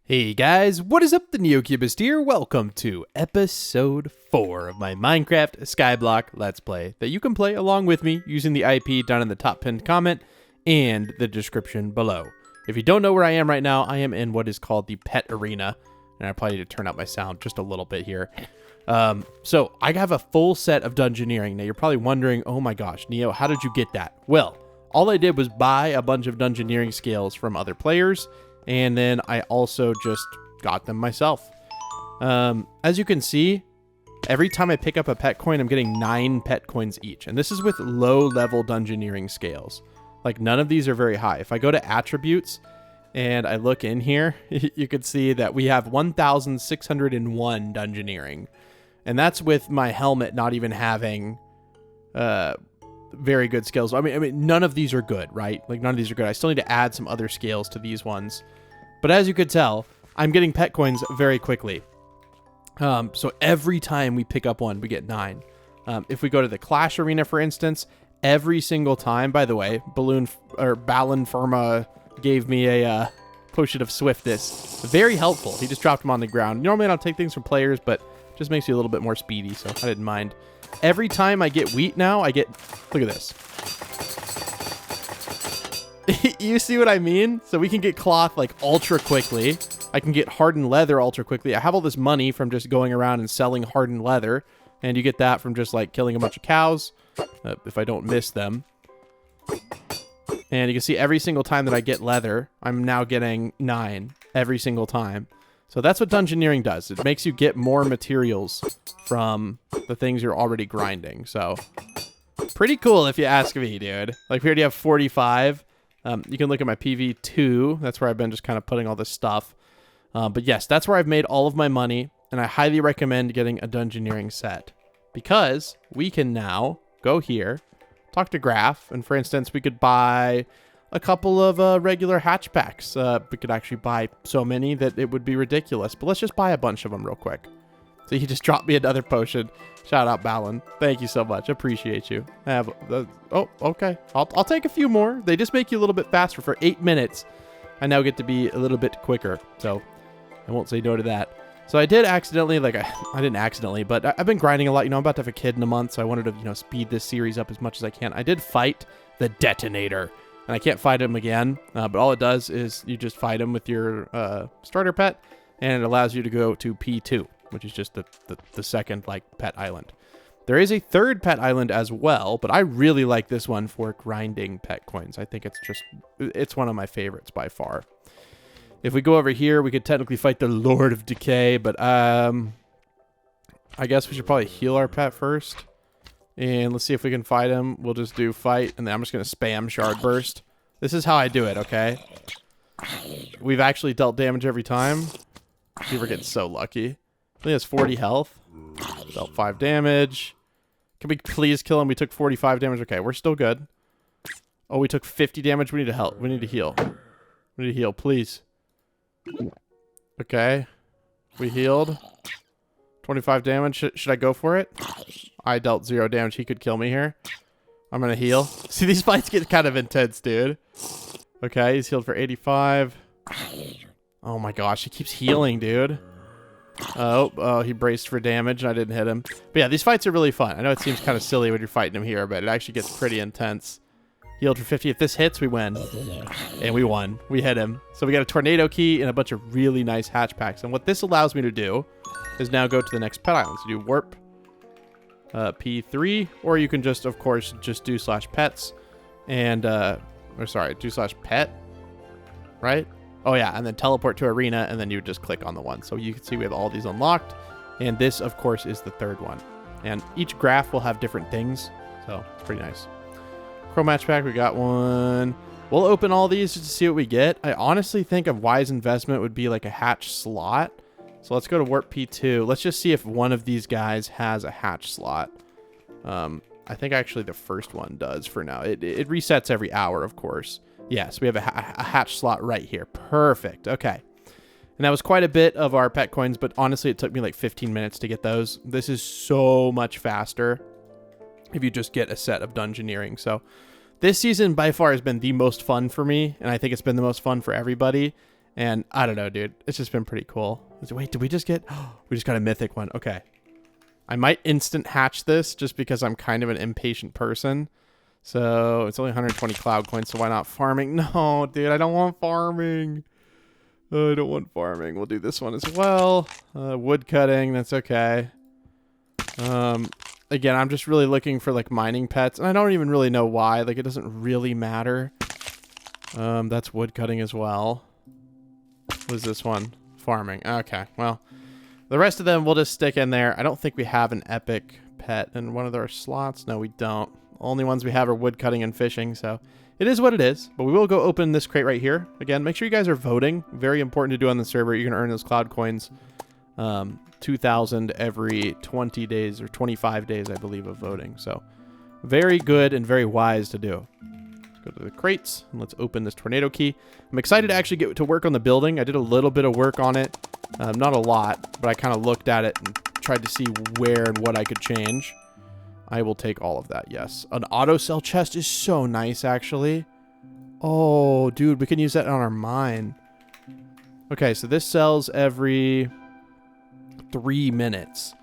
Hey guys, what is up? The NeoCubist here. Welcome to episode 4 of my Minecraft Skyblock Let's Play that you can play along with me using the IP down in the top pinned comment and the description below. If you don't know where I am right now, I am in what is called the pet arena, and I probably need to turn up my sound just a little bit here. So I have a full set of dungeoneering. Now you're probably wondering, oh my gosh, Neo, how did you get that? Well, all I did was buy a bunch of dungeoneering scales from other players, and then I also just got them myself. As you can see, every time I pick up a pet coin, I'm getting 9 pet coins each. And this is with low-level dungeoneering scales. Like, none of these are very high. If I go to attributes and I look in here, you can see that we have 1,601 dungeoneering. And that's with my helmet not even having very good skills. I mean, none of these are good, right? Like, none of these are good. I still need to add some other scales to these ones. But as you could tell, I'm getting pet coins very quickly. So every time we pick up one, we get 9. If we go to the Clash Arena, for instance, every single time, by the way, Balloon Firma gave me a potion of swiftness. Very helpful. He just dropped them on the ground. Normally I don't take things from players, but it just makes you a little bit more speedy, so I didn't mind. Every time I get wheat now, I get... Look at this. You see what I mean? So we can get cloth like ultra quickly. I can get hardened leather ultra quickly. I have all this money from just going around and selling hardened leather. And you get that from just like killing a bunch of cows. If I don't miss them. And you can see every single time that I get leather, I'm now getting 9 every single time. So that's what dungeoneering does. It makes you get more materials from the things you're already grinding. So pretty cool if you ask me, dude. Like we already have 45. You can look at my PV2. That's where I've been just kind of putting all this stuff. But yes, that's where I've made all of my money. And I highly recommend getting a dungeoneering set. Because we can now go here, talk to Graph. And for instance, we could buy a couple of regular hatch packs. We could actually buy so many that it would be ridiculous. But let's just buy a bunch of them real quick. So he just dropped me another potion. Shout out, Balin. Thank you so much. Appreciate you. Oh, okay. I'll take a few more. They just make you a little bit faster. For 8 minutes, I now get to be a little bit quicker. So I won't say no to that. So I did accidentally, like, I didn't accidentally, but I've been grinding a lot. You know, I'm about to have a kid in a month, so I wanted to, you know, speed this series up as much as I can. I did fight the detonator, and I can't fight him again. But all it does is you just fight him with your starter pet, and it allows you to go to P2. Which is just the second, like, pet island. There is a third pet island as well, but I really like this one for grinding pet coins. I think it's one of my favorites by far. If we go over here, we could technically fight the Lord of Decay, but I guess we should probably heal our pet first. And let's see if we can fight him. We'll just do fight, and then I'm just going to spam Shard Burst. This is how I do it, okay? We've actually dealt damage every time. See, we're getting so lucky. He has 40 health. Dealt 5 damage. Can we please kill him? We took 45 damage. Okay, we're still good. Oh, we took 50 damage. We need to help. We need to heal. We need to heal, please. Okay. We healed. 25 damage. Should I go for it? I dealt 0 damage. He could kill me here. I'm going to heal. See, these fights get kind of intense, dude. Okay, he's healed for 85. Oh my gosh, he keeps healing, dude. Oh, he braced for damage and I didn't hit him. But yeah, these fights are really fun. I know it seems kind of silly when you're fighting him here, but it actually gets pretty intense. Healed for 50. If this hits, we win. And we won. We hit him. So we got a tornado key and a bunch of really nice hatch packs. And what this allows me to do is now go to the next pet island. So do warp P3, or you can just, of course, just do /pets and, do /pet, right? Oh yeah, and then teleport to arena, and then you just click on the one. So you can see we have all these unlocked, and this, of course, is the third one. And each graph will have different things, so it's pretty nice. Chrome match pack, we got one. We'll open all these just to see what we get. I honestly think a wise investment would be like a hatch slot. So let's go to warp P2. Let's just see if one of these guys has a hatch slot. I think actually the first one does for now. It resets every hour, of course. Yes, we have a hatch slot right here. Perfect. Okay. And that was quite a bit of our pet coins, but honestly, it took me like 15 minutes to get those. This is so much faster if you just get a set of dungeoneering. So this season by far has been the most fun for me, and I think it's been the most fun for everybody. And I don't know, dude. It's just been pretty cool. Wait, did we just get... we just got a mythic one. Okay. I might instant hatch this just because I'm kind of an impatient person. So it's only 120 cloud coins, so why not farming? No, dude, I don't want farming. I don't want farming. We'll do this one as well. Wood cutting, that's okay. Again, I'm just really looking for like mining pets, and I don't even really know why. Like, it doesn't really matter. That's wood cutting as well. What is this one? Farming. Okay, well, the rest of them we'll just stick in there. I don't think we have an epic pet in one of our slots. No, we don't. Only ones we have are wood cutting and fishing, so it is what it is. But we will go open this crate right here. Again, make sure you guys are voting. Very important to do on the server. You're going to earn those cloud coins. 2,000 every 20 days or 25 days, I believe, of voting. So very good and very wise to do. Let's go to the crates and let's open this tornado key. I'm excited to actually get to work on the building. I did a little bit of work on it. Not a lot, but I kind of looked at it and tried to see where and what I could change. I will take all of that, yes. An auto sell chest is so nice, actually. Oh, dude, we can use that on our mine. Okay, so this sells every 3 minutes.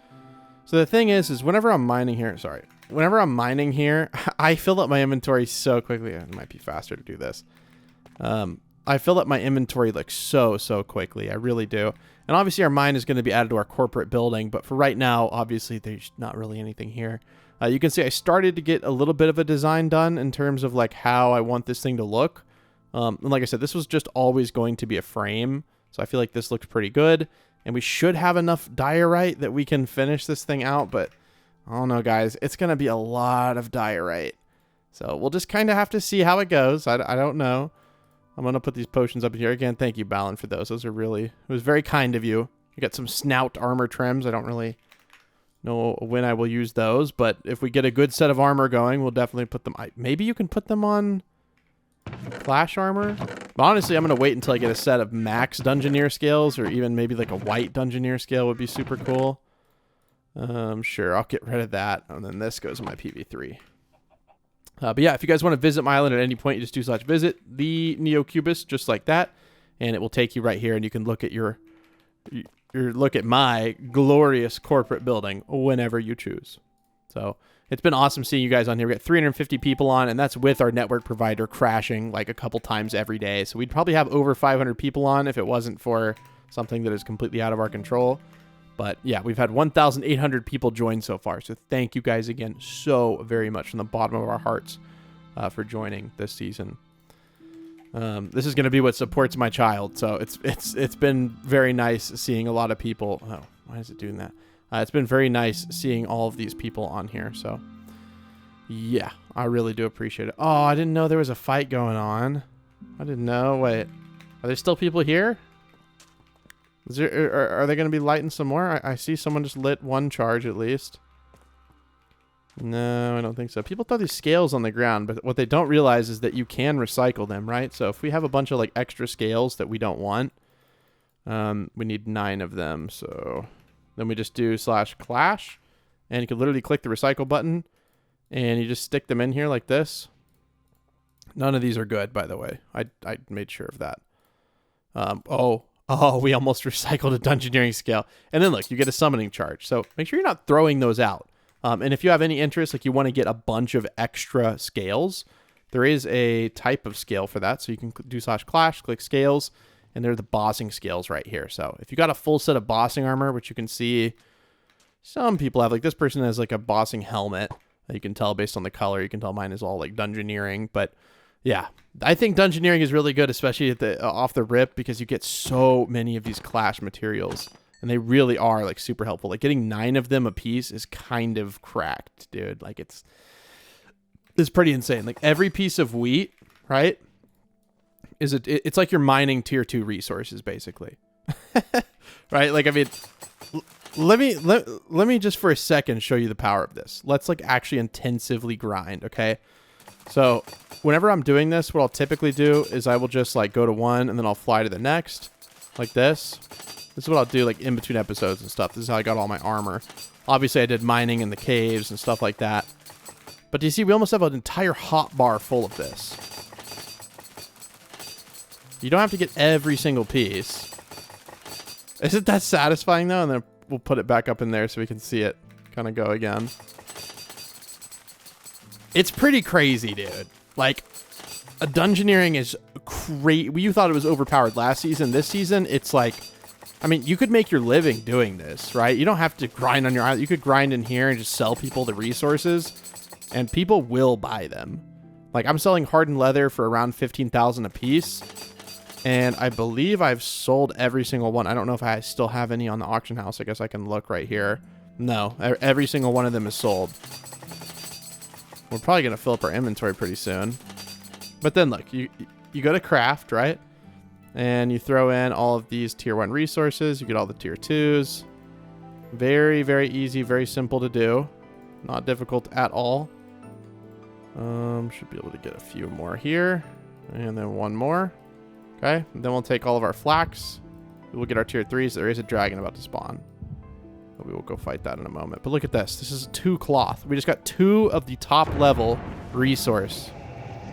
So the thing is whenever I'm mining here, I fill up my inventory so quickly. It might be faster to do this. I fill up my inventory like so quickly. I really do. And obviously our mine is going to be added to our corporate building, but for right now, obviously there's not really anything here. You can see I started to get a little bit of a design done in terms of like how I want this thing to look. And like I said, this was just always going to be a frame. So I feel like this looks pretty good. And we should have enough diorite that we can finish this thing out. But I don't know, guys. It's going to be a lot of diorite. So we'll just kind of have to see how it goes. I don't know. I'm going to put these potions up here. Again, thank you, Balin, for those. Those are really... It was very kind of you. You got some snout armor trims. I don't really know when I will use those. But if we get a good set of armor going, we'll definitely put them... Maybe you can put them on Clash armor? But honestly, I'm going to wait until I get a set of max Dungeoneer scales, or even maybe like a white Dungeoneer scale would be super cool. Sure, I'll get rid of that. And then this goes in my PV3. But yeah, if you guys want to visit my island at any point, you just do /visit the Neocubus, just like that. And it will take you right here, and you can look at look at my glorious corporate building whenever you choose. So it's been awesome seeing you guys on here. We got 350 people on, and that's with our network provider crashing like a couple times every day. So we'd probably have over 500 people on if it wasn't for something that is completely out of our control. But yeah, we've had 1,800 people join so far. So thank you guys again so very much from the bottom of our hearts for joining this season. This is going to be what supports my child. So it's been very nice seeing a lot of people. Oh, why is it doing that? It's been very nice seeing all of these people on here. So yeah, I really do appreciate it. Oh, I didn't know there was a fight going on. I didn't know. Wait, are there still people here? Are they going to be lighting some more? I see someone just lit one charge at least. No, I don't think so. People throw these scales on the ground, but what they don't realize is that you can recycle them, right? So if we have a bunch of like extra scales that we don't want, we need 9 of them. So then we just do /clash, and you can literally click the recycle button, and you just stick them in here like this. None of these are good, by the way. I made sure of that. Oh, we almost recycled a Dungeoneering scale. And then look, you get a summoning charge. So make sure you're not throwing those out. And if you have any interest, like you want to get a bunch of extra scales, there is a type of scale for that. So you can do /clash, click scales, and they're the bossing scales right here. So if you got a full set of bossing armor, which you can see some people have, like this person has like a bossing helmet. You can tell based on the color. You can tell mine is all like Dungeoneering, but yeah, I think Dungeoneering is really good, especially at the off the rip, because you get so many of these Clash materials, and they really are like super helpful. Like getting 9 of them a piece is kind of cracked, dude. Like it's pretty insane. Like every piece of wheat, right? It's like you're mining tier 2 resources basically, right? Like I mean, let me just for a second show you the power of this. Let's like actually intensively grind, okay? So whenever I'm doing this, what I'll typically do is I will just like go to one and then I'll fly to the next like this. This is what I'll do like in between episodes and stuff. This is how I got all my armor. Obviously I did mining in the caves and stuff like that. But do you see we almost have an entire hot bar full of this. You don't have to get every single piece. Isn't that satisfying though? And then we'll put it back up in there so we can see it kind of go again. It's pretty crazy, dude. Like, a dungeoneering is crazy. You thought it was overpowered last season. This season, it's like, I mean, you could make your living doing this, right? You don't have to grind on your island. You could grind in here and just sell people the resources, and people will buy them. Like, I'm selling hardened leather for around 15,000 a piece, and I believe I've sold every single one. I don't know if I still have any on the auction house. I guess I can look right here. No, every single one of them is sold. We're probably going to fill up our inventory pretty soon. But then look, you go to craft, right? And you throw in all of these tier 1 resources. You get all the tier 2s. Very, very easy, very simple to do. Not difficult at all. Should be able to get a few more here. And then one more. Okay, and then we'll take all of our flax. We'll get our tier 3s. There is a dragon about to spawn. But we will go fight that in a moment. But look at this. This is 2 cloth. We just got 2 of the top level resource.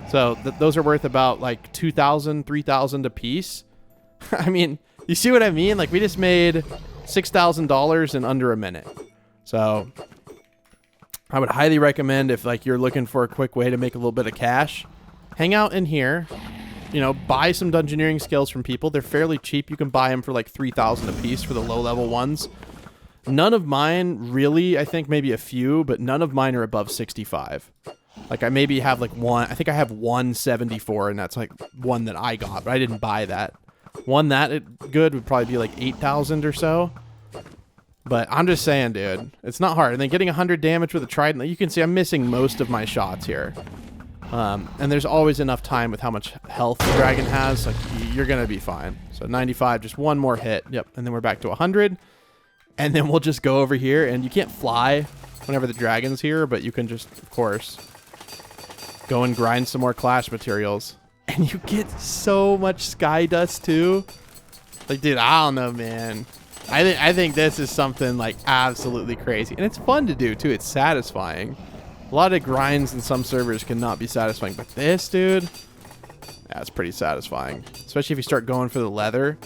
So those are worth about like 2,000, 3,000 a piece. I mean, you see what I mean? Like, we just made $6,000 in under a minute. So I would highly recommend, if like you're looking for a quick way to make a little bit of cash, hang out in here. You know, buy some dungeoneering skills from people. They're fairly cheap. You can buy them for like 3,000 a piece for the low level ones. None of mine really, I think maybe a few, but none of mine are above 65. Like, I maybe have like one, I think I have 174, and that's like one that I got, but I didn't buy that. One that good would probably be like 8,000 or so. But I'm just saying, dude, it's not hard. And then getting 100 damage with a trident, you can see I'm missing most of my shots here. And there's always enough time with how much health the dragon has. Like, you're going to be fine. So 95, just one more hit. Yep. And then we're back to 100. And then we'll just go over here, and you can't fly whenever the dragon's here, but you can just, of course, go and grind some more clash materials. And you get so much sky dust too. Like, dude, I don't know, man. I think this is something like absolutely crazy. And it's fun to do too. It's satisfying. A lot of grinds in some servers cannot be satisfying, but this, dude, that's pretty satisfying. Especially if you start going for the leather.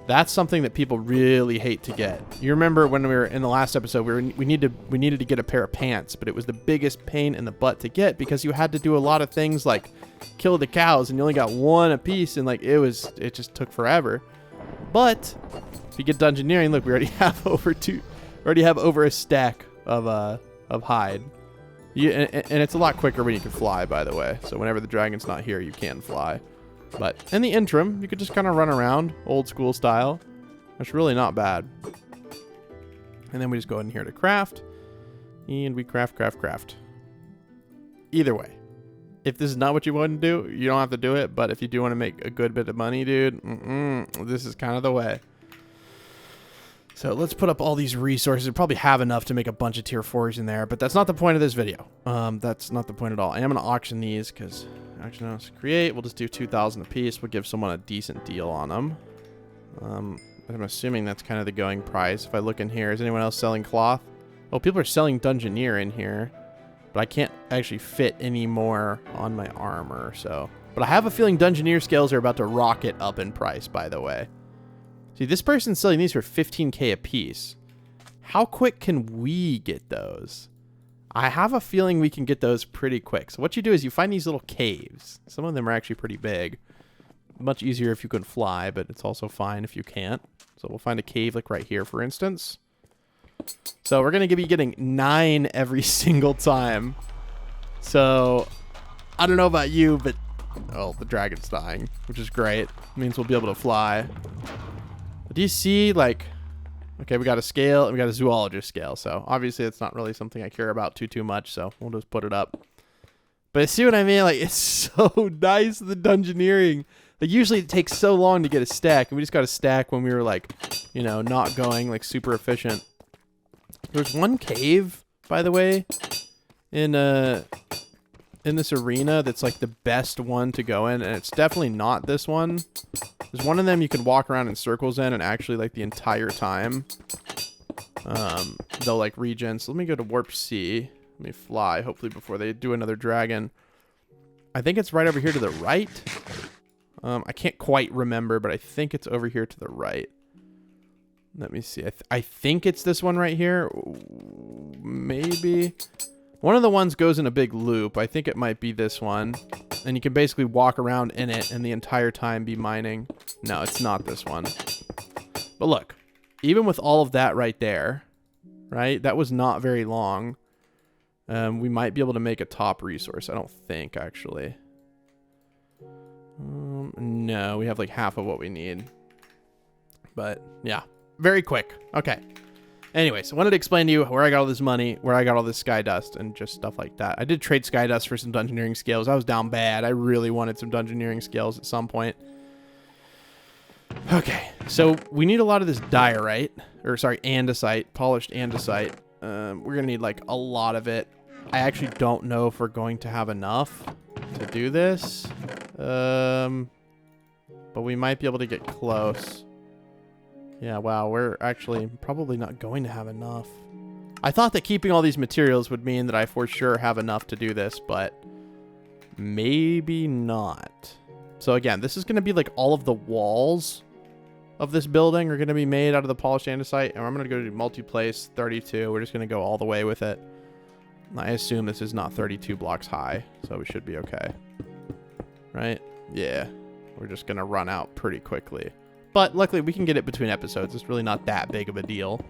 That's something that people really hate to get. You remember when we were in the last episode, we needed to get a pair of pants, but it was the biggest pain in the butt to get because you had to do a lot of things like kill the cows, and you only got one a piece, and like it just took forever. But if you get dungeoneering, look, we already have over a stack of hide. And it's a lot quicker when you can fly, by the way. So whenever the dragon's not here, you can fly. But in the interim, you could just kind of run around old school style. It's really not bad. And then we just go in here to craft. And we craft. Either way, if this is not what you want to do, you don't have to do it. But if you do want to make a good bit of money, dude, this is kind of the way. So let's put up all these resources. We probably have enough to make a bunch of tier 4s in there, but that's not the point of this video. That's not the point at all. I am going to auction these because auction house create. We'll just do 2,000 a piece. We'll give someone a decent deal on them. I'm assuming that's kind of the going price. If I look in here, is anyone else selling cloth? Oh, people are selling Dungeoneer in here, but I can't actually fit any more on my armor. So, but I have a feeling Dungeoneer scales are about to rocket up in price, by the way. See, this person's selling these for 15k a piece. How quick can we get those? I have a feeling we can get those pretty quick. So what you do is you find these little caves. Some of them are actually pretty big. Much easier if you can fly, but it's also fine if you can't. So we'll find a cave like right here, for instance. So we're going to be getting 9 every single time. So I don't know about you, but oh, the dragon's dying, which is great. It means we'll be able to fly. Do you see, like, okay, we got a scale and we got a zoologist scale. So obviously it's not really something I care about too much. So we'll just put it up. But see what I mean? Like, it's so nice, the dungeoneering. Like, usually it takes so long to get a stack, and we just got a stack when we were like, you know, not going like super efficient. There's one cave, by the way, in this arena that's like the best one to go in, and it's definitely not this one. There's one of them you can walk around in circles in, and actually like the entire time they'll like regen. So let me go to warp C. Let me fly, hopefully before they do another dragon. I think it's right over here to the right. I can't quite remember, but I think it's over here to the right. Let me see. I think it's this one right here. Maybe. One of the ones goes in a big loop. I think it might be this one. And you can basically walk around in it and the entire time be mining. No, it's not this one. But look, even with all of that right there, right? That was not very long. We might be able to make a top resource. I don't think, actually. No, we have like half of what we need. But yeah, very quick. Okay. Anyways, I wanted to explain to you where I got all this money, where I got all this sky dust, and just stuff like that. I did trade sky dust for some dungeoneering skills. I was down bad. I really wanted some dungeoneering skills at some point. Okay, so we need a lot of this diorite, or sorry, andesite, polished andesite. We're gonna need like a lot of it. I actually don't know if we're going to have enough to do this. But we might be able to get close. Yeah, wow, we're actually probably not going to have enough. I thought that keeping all these materials would mean that I for sure have enough to do this, but maybe not. So again, this is going to be like all of the walls of this building are going to be made out of the polished andesite, and I'm going to go to multi-place 32. We're just going to go all the way with it. I assume this is not 32 blocks high, so we should be okay. Right? Yeah. We're just going to run out pretty quickly. But luckily, we can get it between episodes. It's really not that big of a deal.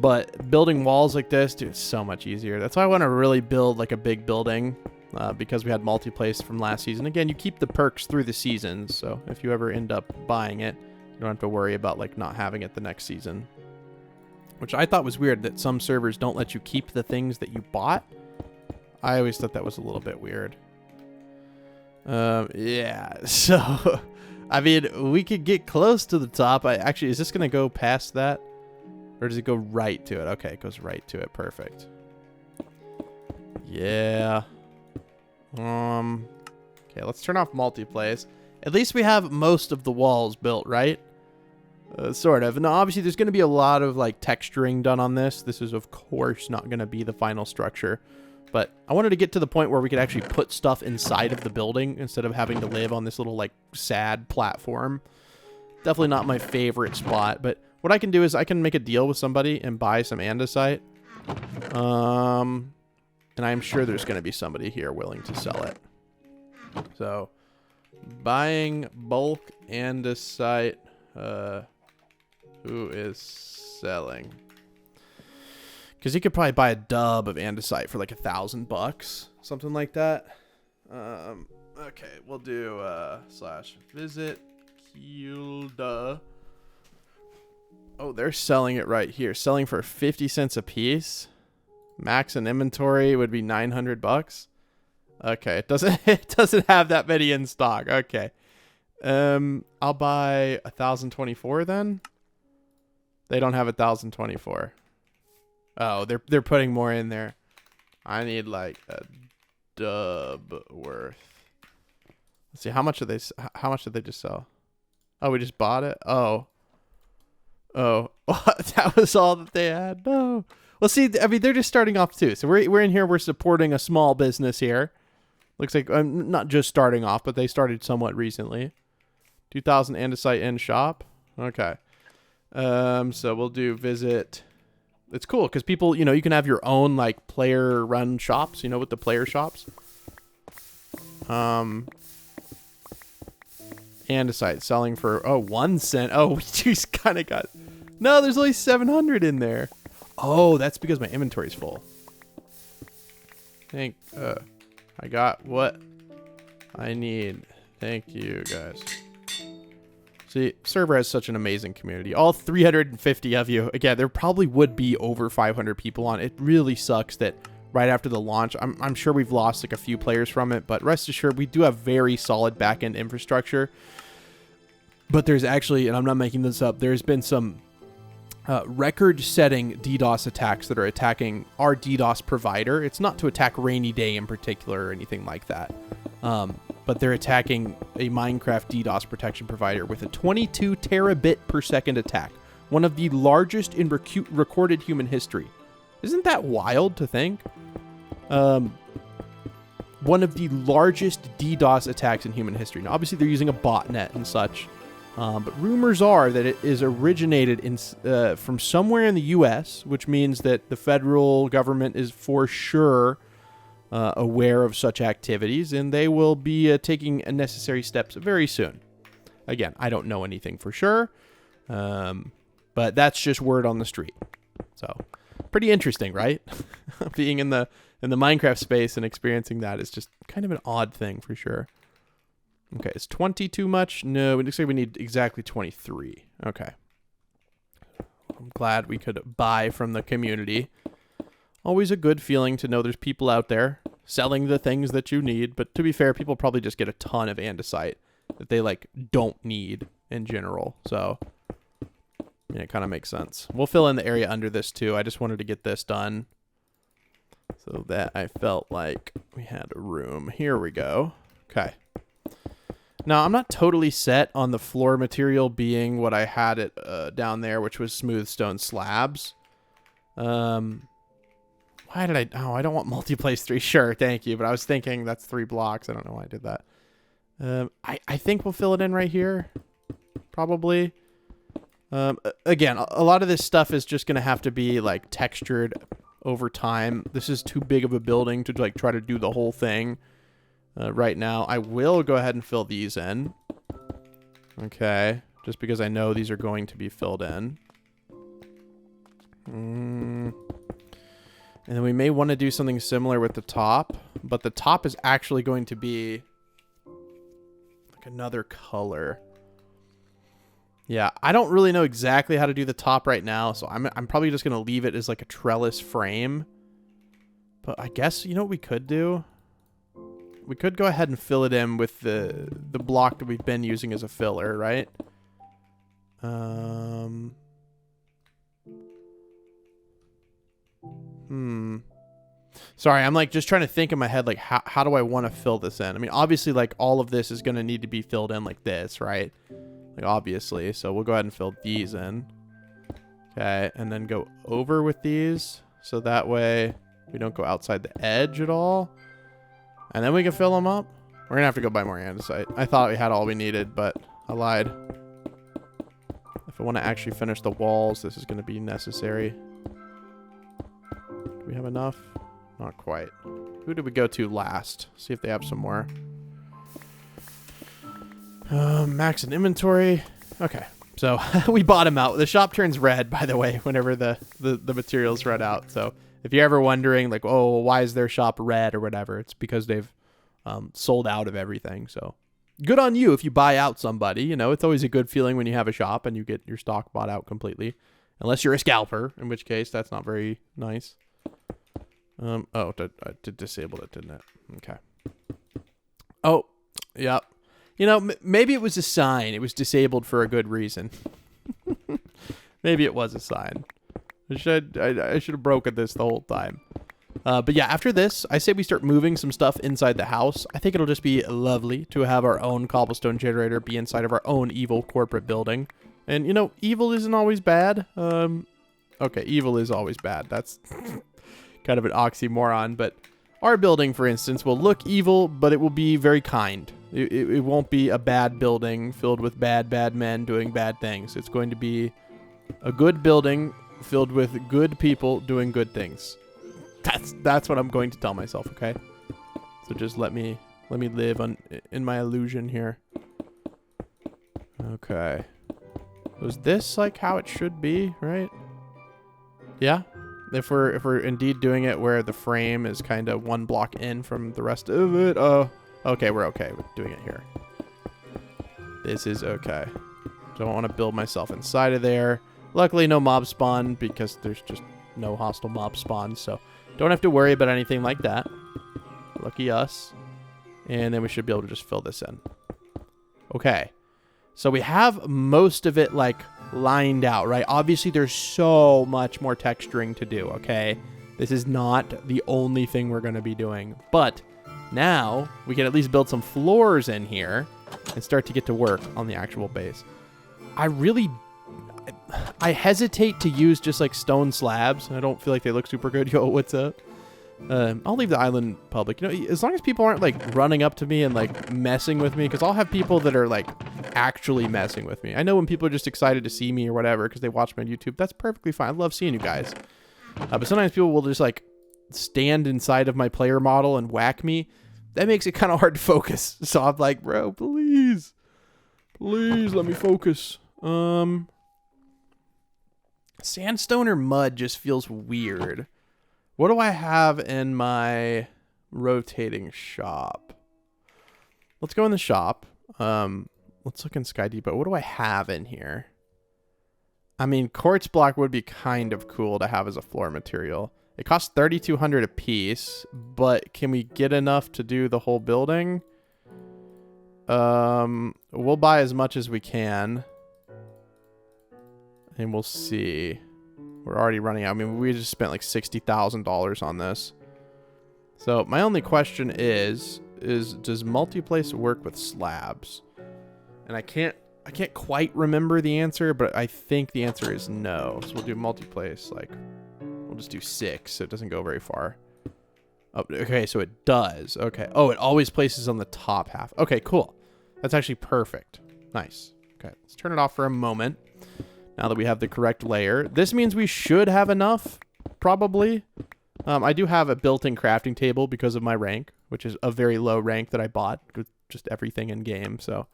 But building walls like this, dude, it's so much easier. That's why I want to really build like a big building, because we had multi-place from last season. Again, you keep the perks through the seasons, so if you ever end up buying it, you don't have to worry about like not having it the next season. Which I thought was weird that some servers don't let you keep the things that you bought. I always thought that was a little bit weird. Yeah, so... I mean, we could get close to the top. Actually, is this going to go past that? Or does it go right to it? Okay, it goes right to it. Perfect. Yeah. Okay, let's turn off multi-place. At least we have most of the walls built, right? Sort of. Now, obviously, there's going to be a lot of, like, texturing done on this. This is, of course, not going to be the final structure. But I wanted to get to the point where we could actually put stuff inside of the building instead of having to live on this little, like, sad platform. Definitely not my favorite spot. But what I can do is I can make a deal with somebody and buy some andesite. And I'm sure there's going to be somebody here willing to sell it. So, buying bulk andesite. Who is selling? Because you could probably buy a dub of andesite for like $1,000, something like that. Okay, we'll do /visit Kilda. Oh, they're selling it right here. Selling for 50 cents a piece. Max in inventory would be $900. Okay, it doesn't have that many in stock. Okay. I'll buy 1,024 then. They don't have 1,024. Oh, they're putting more in there. I need like a dub worth. Let's see, how much did they just sell? Oh, we just bought it. Oh, that was all that they had. No. Well, see, I mean, they're just starting off too. So we're in here. We're supporting a small business here. Looks like I'm not just starting off, but they started somewhat recently. 2,000 andesite in shop. Okay. So we'll do visit. It's cool because people, you know, you can have your own like player run shops, you know, with the player shops. Andesite selling for 1 cent. Oh, we just kind of got. No, there's only 700 in there. Oh, that's because my inventory's full. I got what I need. Thank you, guys. See, server has such an amazing community. All 350 of you. Again, there probably would be over 500 people on. It really sucks that right after the launch, I'm sure we've lost like a few players from it, but rest assured, we do have very solid backend infrastructure. But there's actually, and I'm not making this up, there's been some record-setting DDoS attacks that are attacking our DDoS provider. It's not to attack RainyDay in particular or anything like that. But they're attacking a Minecraft DDoS protection provider with a 22 terabit per second attack. One of the largest in recorded human history. Isn't that wild to think? But one of the largest DDoS attacks in human history. Now, obviously, they're using a botnet and such, but rumors are that it is originated from somewhere in the U.S., which means that the federal government is for sure aware of such activities, and they will be taking necessary steps very soon. Again, I don't know anything for sure, but that's just word on the street. So, pretty interesting, right? Being in the Minecraft space and experiencing that is just kind of an odd thing for sure. Okay, is 20 too much? No, it looks like we need exactly 23. Okay. I'm glad we could buy from the community. Always a good feeling to know there's people out there selling the things that you need, but to be fair, people probably just get a ton of andesite that they like don't need in general. So yeah, it kind of makes sense. We'll fill in the area under this too. I just wanted to get this done so that I felt like we had a room. Here we go. Okay. Now, I'm not totally set on the floor material being what I had it down there, which was smooth stone slabs. Why did I... Oh, I don't want multi-place 3. Sure, thank you. But I was thinking that's 3 blocks. I don't know why I did that. I think we'll fill it in right here. Probably. Again, a lot of this stuff is just going to have to be, like, textured over time. This is too big of a building to, like, try to do the whole thing right now. I will go ahead and fill these in. Okay. Just because I know these are going to be filled in. And then we may want to do something similar with the top, but the top is actually going to be like another color. Yeah, I don't really know exactly how to do the top right now, so I'm probably just going to leave it as like a trellis frame. But I guess, you know what we could do? We could go ahead and fill it in with the block that we've been using as a filler, right? Sorry, I'm like just trying to think in my head, like how do I want to fill this in? I mean, obviously, like all of this is going to need to be filled in like this, right? Like obviously, so we'll go ahead and fill these in. Okay, and then go over with these, so that way we don't go outside the edge at all. And then we can fill them up. We're gonna have to go buy more andesite. I thought we had all we needed, but I lied. If I want to actually finish the walls, this is going to be necessary. Do we have enough? Not quite. Who did we go to last? See if they have some more. Max in inventory. Okay, so we bought them out. The shop turns red, by the way, whenever the materials run out. So if you're ever wondering, like, oh, why is their shop red or whatever, it's because they've sold out of everything. So good on you if you buy out somebody. You know, it's always a good feeling when you have a shop and you get your stock bought out completely. Unless you're a scalper, in which case that's not very nice. Oh, I did disable it, didn't it? Okay. Oh, yep. You know, maybe it was a sign. It was disabled for a good reason. Maybe it was a sign. I should have broken this the whole time. But yeah, after this, I say we start moving some stuff inside the house. I think it'll just be lovely to have our own cobblestone generator be inside of our own evil corporate building. And, you know, evil isn't always bad. Okay, evil is always bad. That's kind of an oxymoron. But our building, for instance, will look evil, but it will be very kind. It won't be a bad building filled with bad men doing bad things. It's going to be a good building filled with good people doing good things. That's what I'm going to tell myself, okay? So just let me live in my illusion here. Okay. Was this like how it should be, right? Yeah. If we're indeed doing it where the frame is kind of one block in from the rest of it. Oh, okay, we're okay with doing it here. This is okay. Don't want to build myself inside of there. Luckily, no mob spawn because there's just no hostile mob spawn, so don't have to worry about anything like that. Lucky us. And then we should be able to just fill this in. Okay. So we have most of it, like, lined out, right? Obviously, there's so much more texturing to do, okay? This is not the only thing we're going to be doing. But now we can at least build some floors in here and start to get to work on the actual base. I hesitate to use just like stone slabs. I don't feel like they look super good. Yo, what's up? I'll leave the island public. You know, as long as people aren't like running up to me and like messing with me, because I'll have people that are like actually messing with me. I know when people are just excited to see me or whatever because they watch me on YouTube. That's perfectly fine. I love seeing you guys. But sometimes people will just like stand inside of my player model and whack me. That makes it kind of hard to focus. So I'm like, bro, please let me focus. Sandstone or mud just feels weird. What do I have in my rotating shop? Let's go in the shop. Let's look in Sky Depot. What do I have in here? I mean, quartz block would be kind of cool to have as a floor material. It costs 3,200 a piece, but can we get enough to do the whole building? We'll buy as much as we can. And we'll see. We're already running out. I mean, we just spent like $60,000 on this. So my only question is does multiplace work with slabs? And I can't quite remember the answer, but I think the answer is no. So we'll do multiplace, like we'll just do 6 so it doesn't go very far. Oh, okay, so it does. Okay. Oh, it always places on the top half. Okay, cool. That's actually perfect. Nice. Okay, let's turn it off for a moment. Now that we have the correct layer. This means we should have enough, probably. I do have a built-in crafting table because of my rank, which is a very low rank that I bought with just everything in game. So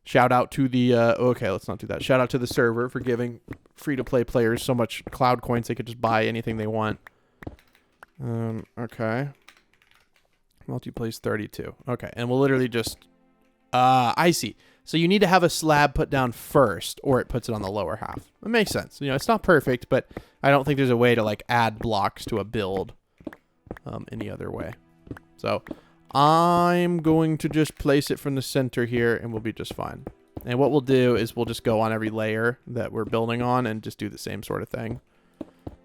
shout out to the, okay, let's not do that. Shout out to the server for giving free-to-play players so much cloud coins they could just buy anything they want. Okay. Multiplace 32. Okay, and we'll literally just, I see. So you need to have a slab put down first, or it puts it on the lower half. That makes sense. You know, it's not perfect, but I don't think there's a way to like add blocks to a build any other way. So I'm going to just place it from the center here, and we'll be just fine. And what we'll do is we'll just go on every layer that we're building on and just do the same sort of thing.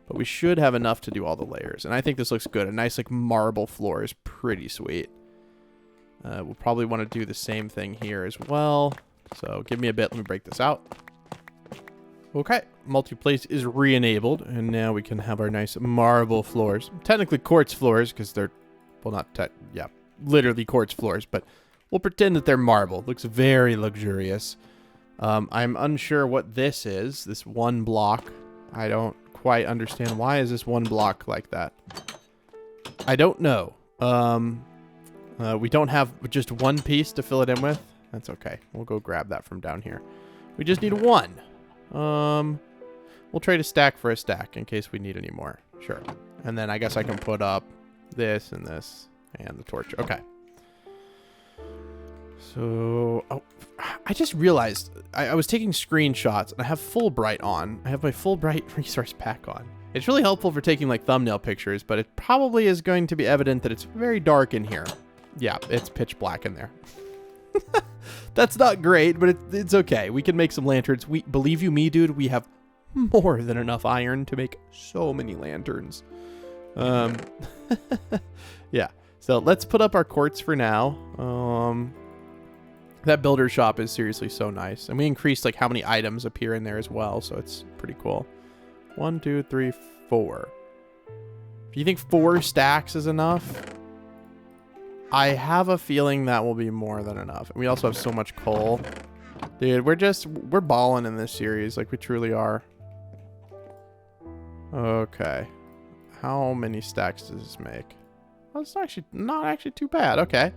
But we should have enough to do all the layers. And I think this looks good. A nice like marble floor is pretty sweet. We'll probably want to do the same thing here as well. So give me a bit. Let me break this out. Okay. Multiplace is re-enabled. And now we can have our nice marble floors. Technically quartz floors because they're, well, not, yeah, literally quartz floors. But we'll pretend that they're marble. Looks very luxurious. I'm unsure what this is. This one block. I don't quite understand. Why is this one block like that? I don't know. We don't have just one piece to fill it in with. That's okay. We'll go grab that from down here. We just need one. We'll trade a stack for a stack in case we need any more. Sure. And then I guess I can put up this and this and the torch. Okay. So, oh, I just realized I was taking screenshots and I have Fulbright on. I have my Fulbright resource pack on. It's really helpful for taking like thumbnail pictures, but it probably is going to be evident that it's very dark in here. Yeah, it's pitch black in there. That's not great, but it's okay. We can make some lanterns. Believe you me, dude, we have more than enough iron to make so many lanterns. Yeah, so let's put up our quartz for now. That builder shop is seriously so nice. And we increased like how many items appear in there as well, so it's pretty cool. 1, 2, 3, 4. If you think 4 stacks is enough, I have a feeling that will be more than enough. And we also have so much coal. Dude, we're balling in this series. Like, we truly are. Okay. How many stacks does this make? Well, it's actually not actually too bad. Okay.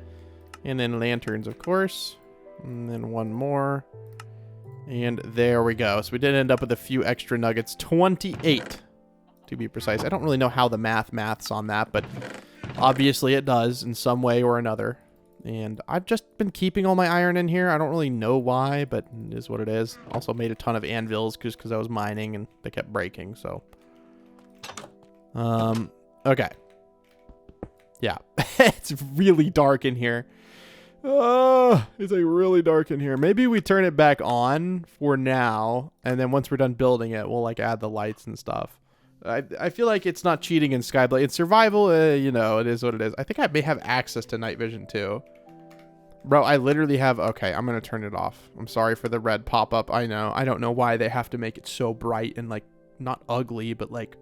And then lanterns, of course. And then one more. And there we go. So we did end up with a few extra nuggets. 28, to be precise. I don't really know how the maths on that, but obviously it does in some way or another. And I've just been keeping all my iron in here. I don't really know why, but it is what it is. Also made a ton of anvils just because I was mining and they kept breaking, so. Okay. Yeah. It's really dark in here. It's like really dark in here. Maybe we turn it back on for now, and then once we're done building it, we'll like add the lights and stuff. I feel like it's not cheating in Skyblock. In survival, you know, it is what it is. I think I may have access to night vision too. Bro, I literally have... Okay, I'm going to turn it off. I'm sorry for the red pop-up. I know. I don't know why they have to make it so bright and, like, not ugly, but, like...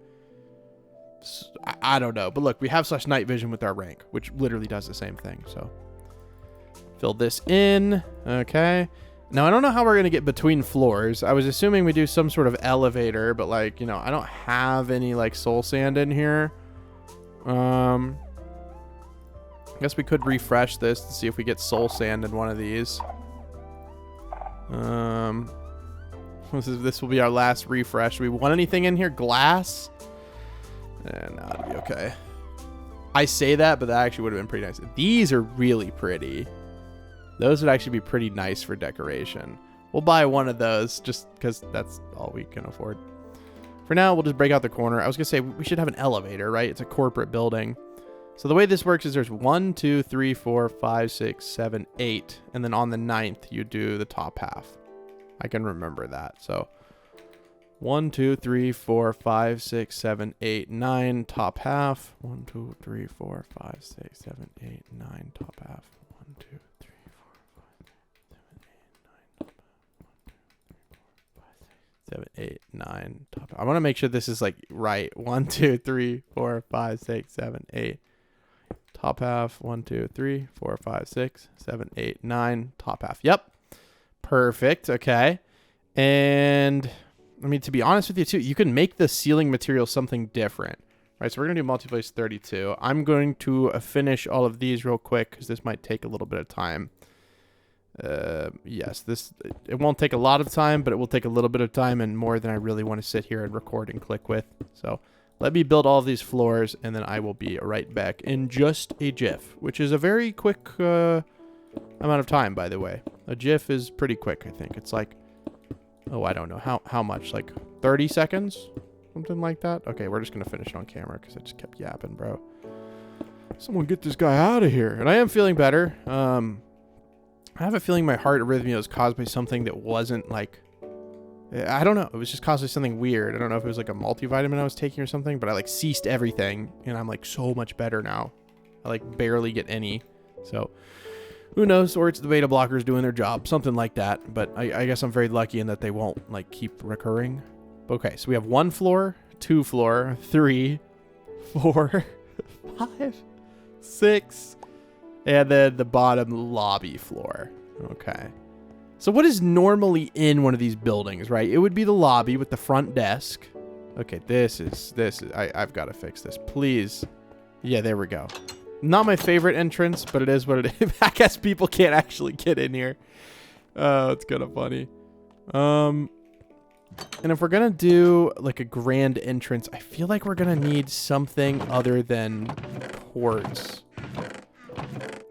I don't know. But look, we have / night vision with our rank, which literally does the same thing. So fill this in. Okay. Now, I don't know how we're going to get between floors. I was assuming we do some sort of elevator, but like, you know, I don't have any like soul sand in here. I guess we could refresh this to see if we get soul sand in one of these. This will be our last refresh. Do we want anything in here? Glass? No, it'll be okay. I say that, but that actually would have been pretty nice. These are really pretty. Those would actually be pretty nice for decoration. We'll buy one of those just because that's all we can afford. For now, we'll just break out the corner. I was going to say we should have an elevator, right? It's a corporate building. So the way this works is there's 1, 2, 3, 4, 5, 6, 7, 8. And then on the 9th, you do the top half. I can remember that. So 1, 2, 3, 4, 5, 6, 7, 8, 9, top half. 1, 2, 3, 4, 5, 6, 7, 8, 9, top half. 1, 2, 3, 7, 8, 9, top. I want to make sure this is like right. 1, 2, 3, 4, 5, 6, 7, 8. Top half. 1, 2, 3, 4, 5, 6, 7, 8, 9. Top half. Yep. Perfect. Okay. And I mean, to be honest with you too, you can make the ceiling material something different. Right. So we're going to do multiplace 32. I'm going to finish all of these real quick because this might take a little bit of time. Yes, it won't take a lot of time, but it will take a little bit of time and more than I really want to sit here and record and click with. So let me build all of these floors and then I will be right back in just a GIF, which is a very quick amount of time, by the way. A GIF is pretty quick, I think. It's like, oh, I don't know. How much? Like 30 seconds? Something like that? Okay, we're just going to finish it on camera because I just kept yapping, bro. Someone get this guy out of here. And I am feeling better. I have a feeling my heart arrhythmia was caused by something that wasn't like, I don't know. It was just caused by something weird. I don't know if it was like a multivitamin I was taking or something, but I like ceased everything and I'm like so much better now. I like barely get any. So who knows? Or it's the beta blockers doing their job, something like that. But I guess I'm very lucky in that they won't like keep recurring. Okay, so we have 1 floor, 2 floor, 3, 4, 5, 6. And then the bottom lobby floor. Okay. So what is normally in one of these buildings, right? It would be the lobby with the front desk. Okay, this is I've got to fix this. Please. Yeah, there we go. Not my favorite entrance, but it is what it is. I guess people can't actually get in here. Oh, it's kind of funny. And if we're going to do like a grand entrance, I feel like we're going to need something other than quartz.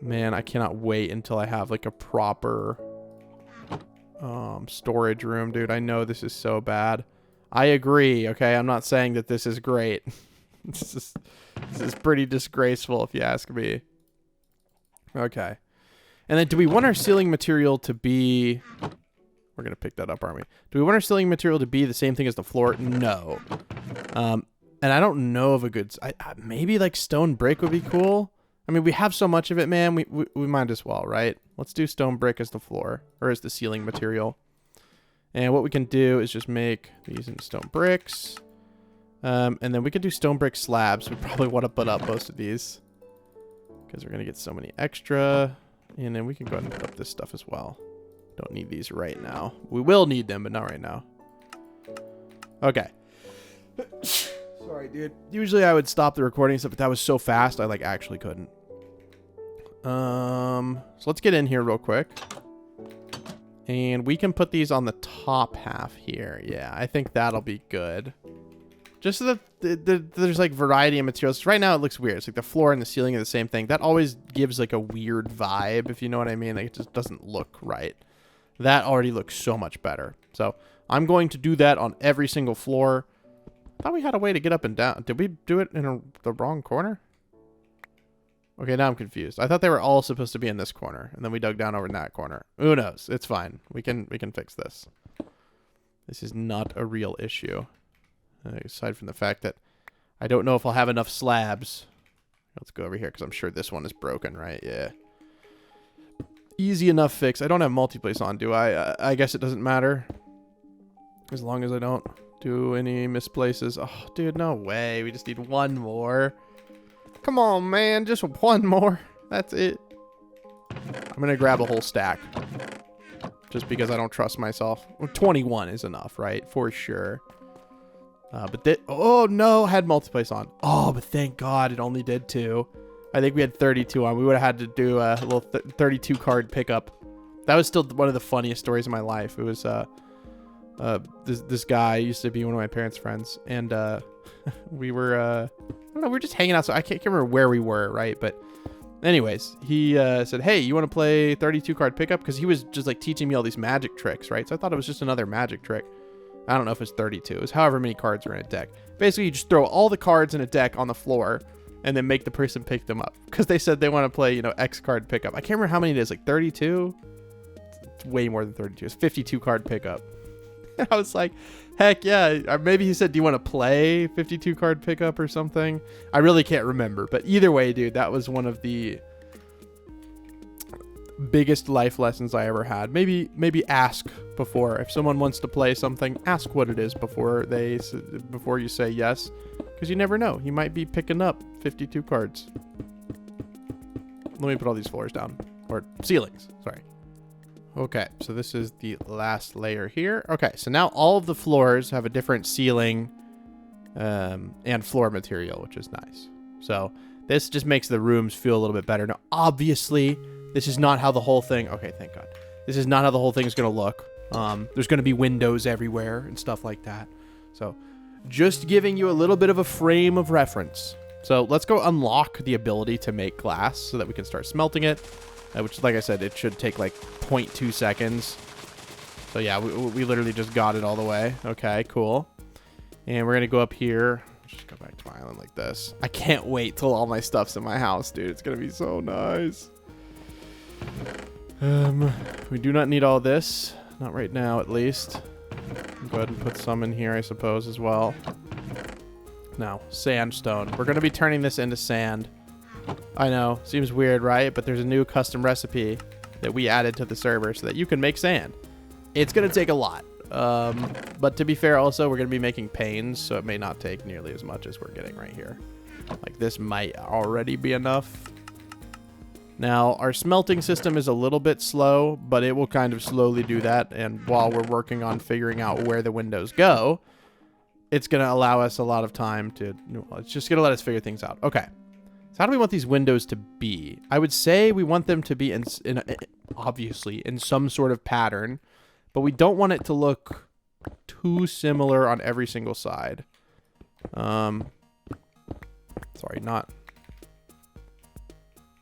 Man, I cannot wait until I have like a proper storage room, dude. I know this is so bad. I agree, okay? I'm not saying that this is great. This is pretty disgraceful if you ask me. Okay. And then do we want our ceiling material to be... We're going to pick that up, aren't we? Do we want our ceiling material to be the same thing as the floor? No. And I don't know of a good... maybe like stone brick would be cool. I mean, we have so much of it, man. We might as well, right? Let's do stone brick as the floor or as the ceiling material. And what we can do is just make these in stone bricks. And then we can do stone brick slabs. We probably want to put up most of these because we're going to get so many extra. And then we can go ahead and put up this stuff as well. Don't need these right now. We will need them, but not right now. Okay. Sorry, dude. Usually I would stop the recording stuff, but that was so fast I like actually couldn't. So let's get in here real quick. And we can put these on the top half here. Yeah, I think that'll be good. Just so that there's like variety of materials. Right now it looks weird. It's like the floor and the ceiling are the same thing. That always gives like a weird vibe, if you know what I mean. Like it just doesn't look right. That already looks so much better. So I'm going to do that on every single floor. I thought we had a way to get up and down. Did we do it in the wrong corner? Okay, now I'm confused. I thought they were all supposed to be in this corner, and then we dug down over in that corner. Who knows? It's fine. We can fix this. This is not a real issue. Aside from the fact that I don't know if I'll have enough slabs. Let's go over here, because I'm sure this one is broken, right? Yeah. Easy enough fix. I don't have multiplace on, do I? I guess it doesn't matter. As long as I don't do any misplaces. Oh, dude, no way. We just need one more. Come on, man. Just one more. That's it. I'm going to grab a whole stack. Just because I don't trust myself. Well, 21 is enough, right? For sure. Oh, no. Had multiplace on. Oh, but thank God it only did 2. I think we had 32 on. We would have had to do a little 32 card pickup. That was still one of the funniest stories of my life. It was this guy used to be one of my parents' friends, and we were I don't know, we were just hanging out. So I can't remember where we were, right? But anyways, he said, "Hey, you want to play 32 card pickup?" Because he was just like teaching me all these magic tricks, right? So I thought it was just another magic trick. I don't know if it's 32. It's however many cards are in a deck. Basically, you just throw all the cards in a deck on the floor and then make the person pick them up. Because they said they want to play, you know, X card pickup. I can't remember how many it is, like 32? It's way more than 32. It's 52 card pickup. And I was like, heck yeah. Or maybe he said, do you want to play 52 card pickup or something? I really can't remember. But either way, dude, that was one of the biggest life lessons I ever had. Maybe ask before. If someone wants to play something, ask what it is before you say yes. Because you never know. He might be picking up 52 cards. Let me put all these floors down. Or ceilings. Sorry. Okay, so this is the last layer here. Okay, so now all of the floors have a different ceiling and floor material, which is nice. So this just makes the rooms feel a little bit better. Now, obviously, this is not how the whole thing... Okay, thank God. This is not how the whole thing is going to look. There's going to be windows everywhere and stuff like that. So just giving you a little bit of a frame of reference. So let's go unlock the ability to make glass so that we can start smelting it. Which, like I said, it should take like 0.2 seconds. So yeah, we literally just got it all the way. Okay, cool. And we're going to go up here. Just go back to my island like this. I can't wait till all my stuff's in my house, dude. It's going to be so nice. We do not need all this. Not right now, at least. Go ahead and put some in here, I suppose, as well. Now, sandstone. We're going to be turning this into sand. I know, seems weird, right? But there's a new custom recipe that we added to the server so that you can make sand. It's going to take a lot. But to be fair, also, we're going to be making panes, so it may not take nearly as much as we're getting right here. Like, this might already be enough. Now, our smelting system is a little bit slow, but it will kind of slowly do that. And while we're working on figuring out where the windows go, it's going to allow us a lot of time to... It's just going to let us figure things out. Okay. So how do we want these windows to be? I would say we want them to be, obviously, in some sort of pattern. But we don't want it to look too similar on every single side. Sorry, not...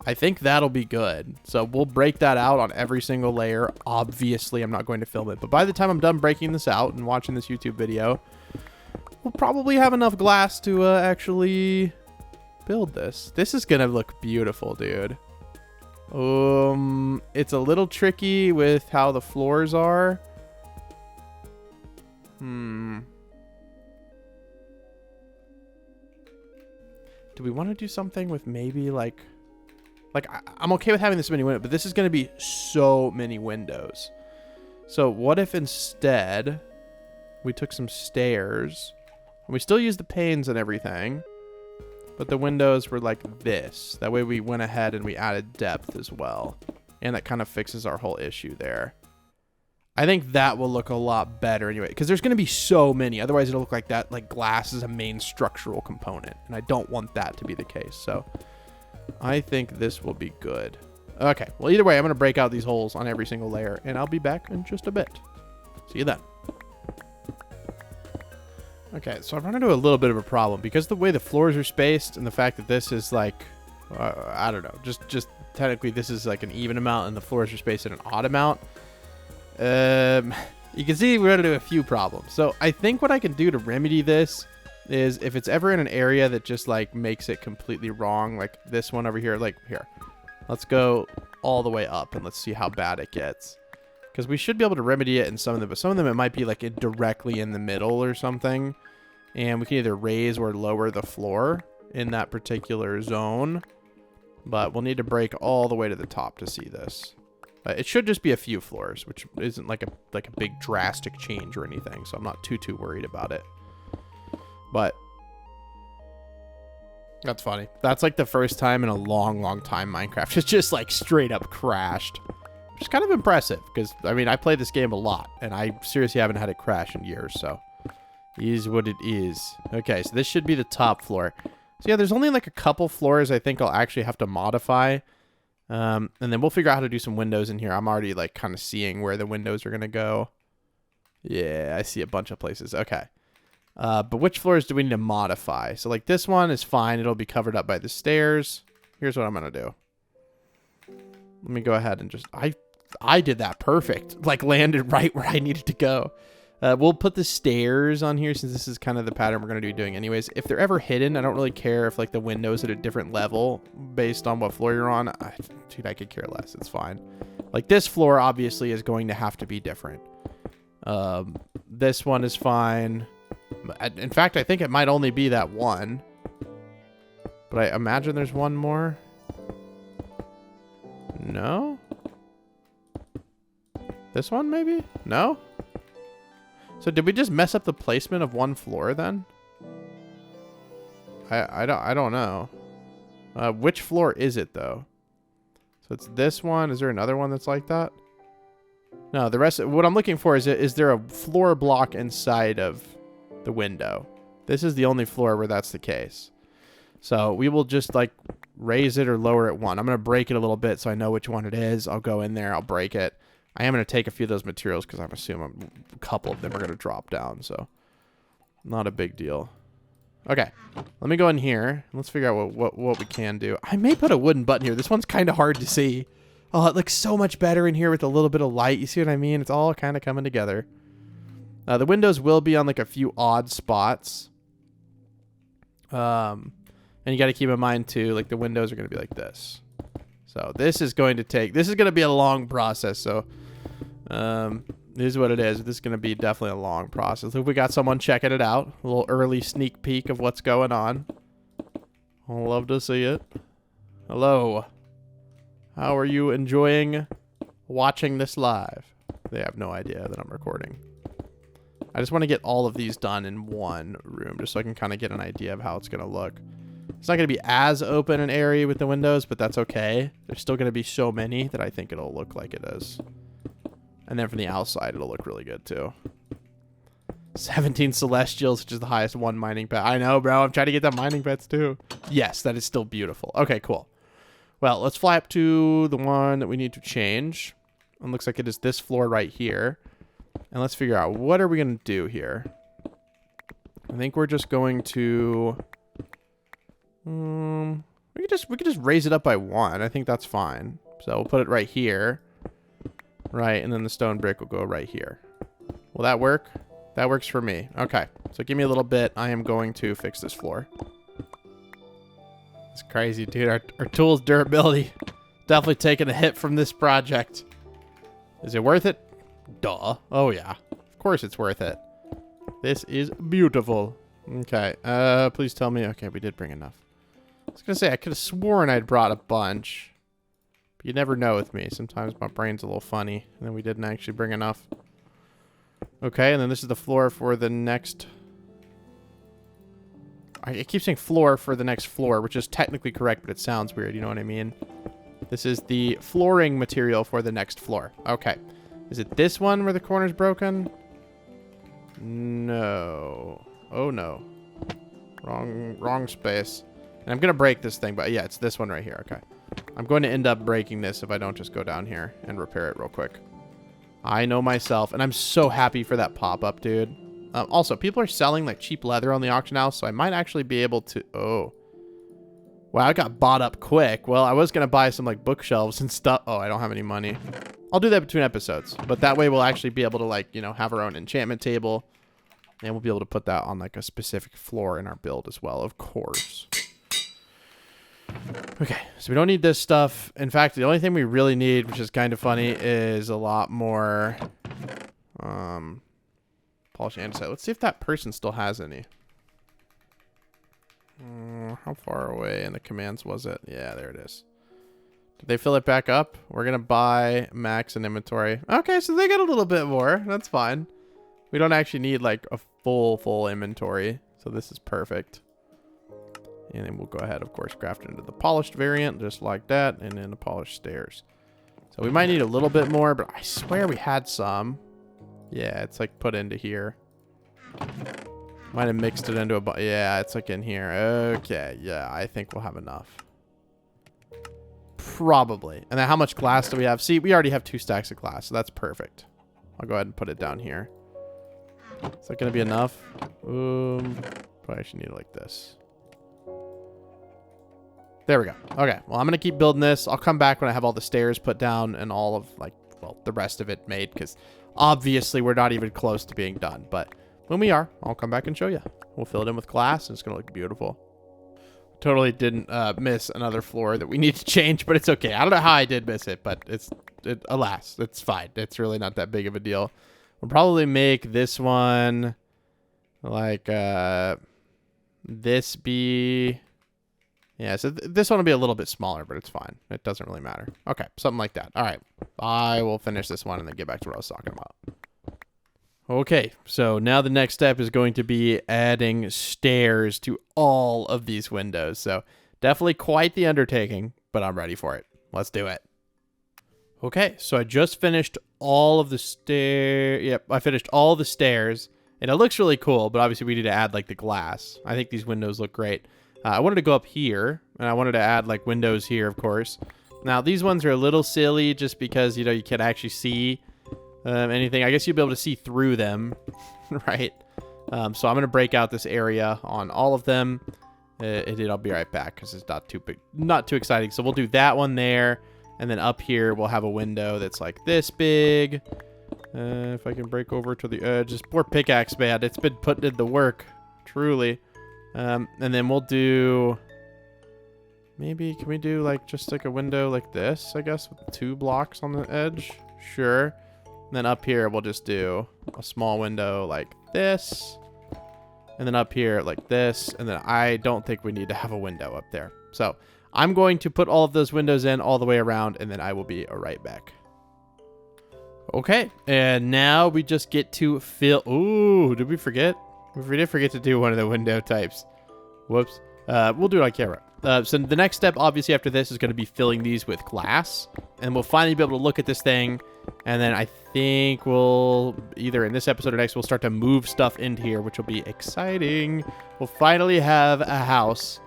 I think that'll be good. So we'll break that out on every single layer. Obviously, I'm not going to film it. But by the time I'm done breaking this out and watching this YouTube video, we'll probably have enough glass to actually build this. This is going to look beautiful, dude. It's a little tricky with how the floors are. Do we want to do something with maybe like I'm okay with having this many windows, but this is going to be so many windows. So what if instead we took some stairs and we still use the panes and everything, but the windows were like this. That way we went ahead and we added depth as well. And that kind of fixes our whole issue there. I think that will look a lot better anyway, because there's going to be so many. Otherwise it'll look like that, like glass is a main structural component. And I don't want that to be the case. So I think this will be good. Okay, well, either way, I'm going to break out these holes on every single layer, and I'll be back in just a bit. See you then. Okay, so I've run into a little bit of a problem because the way the floors are spaced and the fact that this is like, I don't know, just technically this is like an even amount and the floors are spaced in an odd amount. You can see we're going to do a few problems. So I think what I can do to remedy this is if it's ever in an area that just like makes it completely wrong, like this one over here, like here, let's go all the way up and let's see how bad it gets, because we should be able to remedy it in some of them, but some of them it might be like directly in the middle or something, and we can either raise or lower the floor in that particular zone, but we'll need to break all the way to the top to see this. It should just be a few floors, which isn't like a big drastic change or anything, so I'm not too worried about it. But that's funny. That's like the first time in a long time Minecraft it's just like straight up crashed. Which is kind of impressive because, I mean, I play this game a lot and I seriously haven't had it crash in years, so is what it is. Okay, so this should be the top floor. So yeah, there's only like a couple floors I think I'll actually have to modify. And then we'll figure out how to do some windows in here. I'm already like kind of seeing where the windows are going to go. Yeah, I see a bunch of places. Okay. But which floors do we need to modify? So like this one is fine. It'll be covered up by the stairs. Here's what I'm going to do. Let me go ahead and just, I did that perfect. Like landed right where I needed to go. We'll put the stairs on here since this is kind of the pattern we're going to be doing anyways. If they're ever hidden, I don't really care if like the window's at a different level based on what floor you're on. Dude, I could care less. It's fine. Like this floor obviously is going to have to be different. This one is fine. In fact, I think it might only be that one. But I imagine there's one more. No? This one maybe? No? So did we just mess up the placement of one floor then? I don't know. Which floor is it though? So it's this one. Is there another one that's like that? No, the rest. What I'm looking for is there a floor block inside of the window? This is the only floor where that's the case. So we will just like raise it or lower it one. I'm going to break it a little bit so I know which one it is. I'll go in there. I'll break it. I am going to take a few of those materials because I'm assuming a couple of them are going to drop down. So not a big deal. Okay. Let me go in here. Let's figure out what we can do. I may put a wooden button here. This one's kind of hard to see. Oh, it looks so much better in here with a little bit of light. You see what I mean? It's all kind of coming together. The windows will be on like a few odd spots. And you got to keep in mind too, like the windows are going to be like this. So this is going to be a long process. So this is what it is. This is going to be definitely a long process. If we got someone checking it out, a little early sneak peek of what's going on. I'll love to see it. Hello. How are you enjoying watching this live? They have no idea that I'm recording. I just want to get all of these done in one room just so I can kind of get an idea of how it's going to look. It's not going to be as open an area with the windows, but that's okay. There's still going to be so many that I think it'll look like it is. And then from the outside, it'll look really good too. 17 Celestials, which is the highest one mining pet. I know, bro. I'm trying to get that mining pets too. Yes, that is still beautiful. Okay, cool. Well, let's fly up to the one that we need to change. It looks like it is this floor right here. And let's figure out what are we going to do here. I think we're just going to... we could just raise it up by one. I think that's fine. So we'll put it right here. Right, and then the stone brick will go right here. Will that work? That works for me. Okay, so give me a little bit. I am going to fix this floor. It's crazy, dude. Our tool's durability definitely taking a hit from this project. Is it worth it? Duh. Oh, yeah. Of course it's worth it. This is beautiful. Okay, please tell me. Okay, we did bring enough. I was going to say, I could have sworn I'd brought a bunch. But you never know with me. Sometimes my brain's a little funny. And then we didn't actually bring enough. Okay, and then this is the floor for the next... I keep saying floor for the next floor, which is technically correct, but it sounds weird. You know what I mean? This is the flooring material for the next floor. Okay. Is it this one where the corner's broken? No. Oh, no. Wrong space. And I'm going to break this thing, but yeah, it's this one right here. Okay. I'm going to end up breaking this if I don't just go down here and repair it real quick. I know myself, and I'm so happy for that pop-up, dude. Also, people are selling like cheap leather on the auction house, so I might actually be able to... Oh. Wow, I got bought up quick. Well, I was going to buy some like bookshelves and stuff. Oh, I don't have any money. I'll do that between episodes. But that way we'll actually be able to like, you know, have our own enchantment table. And we'll be able to put that on like a specific floor in our build as well, of course. Okay, so we don't need this stuff. In fact, the only thing we really need, which is kind of funny, is a lot more... Polish andesite. Let's see if that person still has any. How far away in the commands was it? Yeah, there it is. They fill it back up. We're going to buy max and inventory. Okay, so they get a little bit more. That's fine. We don't actually need like a full inventory. So this is perfect. And then we'll go ahead, of course, craft it into the polished variant, just like that. And then the polished stairs. So we might need a little bit more, but I swear we had some. Yeah, it's like put into here. Might have mixed it into a... Yeah, it's like in here. Okay, yeah, I think we'll have enough. Probably. And then how much glass do we have? See, we already have 2 stacks of glass, so that's perfect. I'll go ahead and put it down here. Is that going to be enough? Probably actually need it like this. There we go. Okay, well, I'm going to keep building this. I'll come back when I have all the stairs put down and all of, like, well, the rest of it made, because obviously we're not even close to being done. But when we are, I'll come back and show you. We'll fill it in with glass, and it's going to look beautiful. Totally didn't miss another floor that we need to change, but it's okay. I don't know how I did miss it, but alas, it's fine. It's really not that big of a deal. We'll probably make this one like this be... Yeah, so this one will be a little bit smaller, but it's fine. It doesn't really matter. Okay, something like that. All right, I will finish this one and then get back to what I was talking about. Okay, so now the next step is going to be adding stairs to all of these windows. So definitely quite the undertaking, but I'm ready for it. Let's do it. Okay, so I just finished all of the stairs. Yep, I finished all the stairs, and it looks really cool, but obviously we need to add like the glass. I think these windows look great. I wanted to go up here, and I wanted to add like windows here, of course. Now, these ones are a little silly just because, you know, you can't actually see anything. I guess you'll be able to see through them, right? So I'm going to break out this area on all of them. I'll be right back because it's not too big, not too exciting. So we'll do that one there, and then up here we'll have a window that's like this big. If I can break over to the edge. This poor pickaxe, man. It's been putting in the work, truly. And then we'll do... Maybe, can we do like just like a window like this, I guess, with 2 blocks on the edge? Sure. And then up here, we'll just do a small window like this. And then up here like this. And then I don't think we need to have a window up there. So I'm going to put all of those windows in all the way around, and then I will be right back. Okay, and now we just get to fill... Ooh, did we forget? We did forget to do one of the window types. Whoops. We'll do it on camera. So the next step, obviously, after this is going to be filling these with glass. And we'll finally be able to look at this thing. And then I think we'll, either in this episode or next, we'll start to move stuff into here, which will be exciting. We'll finally have a house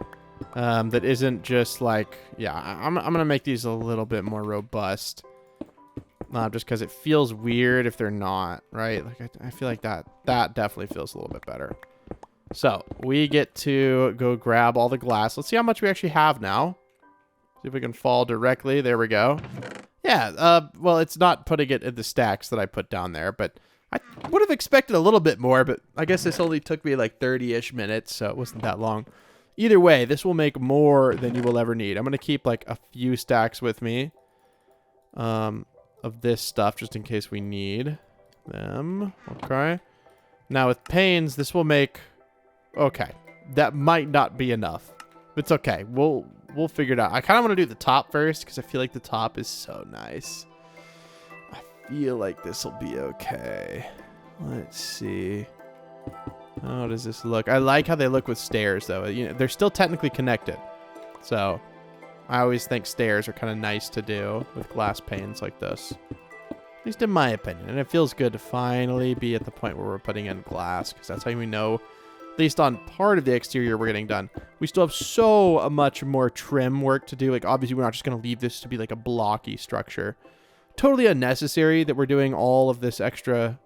that isn't just like... Yeah, I'm going to make these a little bit more robust. Just because it feels weird if they're not, right? Like I feel like that definitely feels a little bit better. So we get to go grab all the glass. Let's see how much we actually have now. See if we can fall directly. There we go. Yeah, well, it's not putting it in the stacks that I put down there, but I would have expected a little bit more, but I guess this only took me like 30-ish minutes, so it wasn't that long. Either way, this will make more than you will ever need. I'm going to keep like a few stacks with me. Of this stuff just in case we need them. Okay. Now with panes, this will make... Okay. That might not be enough. It's okay. We'll figure it out. I kind of want to do the top first because I feel like the top is so nice. I feel like this will be okay. Let's see. How does this look? I like how they look with stairs though. You know, they're still technically connected. So... I always think stairs are kind of nice to do with glass panes like this. At least in my opinion. And it feels good to finally be at the point where we're putting in glass, because that's how we know, at least on part of the exterior, we're getting done. We still have so much more trim work to do. Like, obviously, we're not just going to leave this to be like a blocky structure. Totally unnecessary that we're doing all of this extra,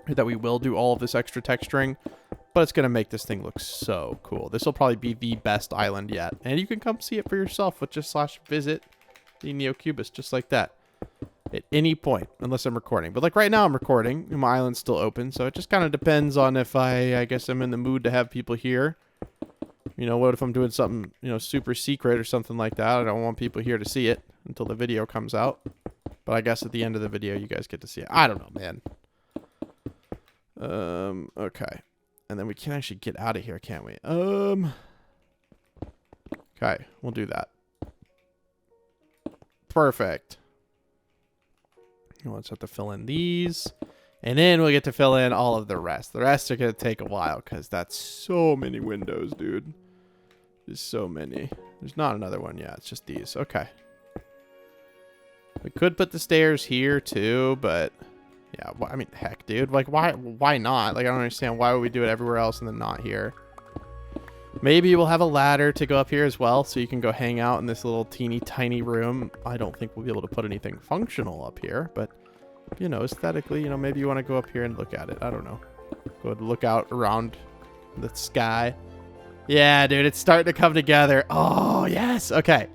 that we will do all of this extra texturing. But it's going to make this thing look so cool. This will probably be the best island yet. And you can come see it for yourself with just /visit the NeoCubist, just like that. At any point, unless I'm recording. But like right now I'm recording, and my island's still open. So it just kind of depends on if I guess I'm in the mood to have people here. You know, what if I'm doing something, you know, super secret or something like that? I don't want people here to see it until the video comes out. But I guess at the end of the video, you guys get to see it. I don't know, man. Okay. And then we can actually get out of here, can't we? Okay, we'll do that. Perfect. We'll just have to fill in these. And then we'll get to fill in all of the rest. The rest are going to take a while because that's so many windows, dude. There's so many. There's not another one yet. It's just these. Okay. We could put the stairs here too, but yeah, I mean, heck, dude. Like, why not? Like, I don't understand. Why would we do it everywhere else and then not here? Maybe we'll have a ladder to go up here as well, so you can go hang out in this little teeny tiny room. I don't think we'll be able to put anything functional up here, but you know, aesthetically, you know, maybe you want to go up here and look at it. I don't know. Go look out around the sky. Yeah, dude, it's starting to come together. Oh, yes. Okay.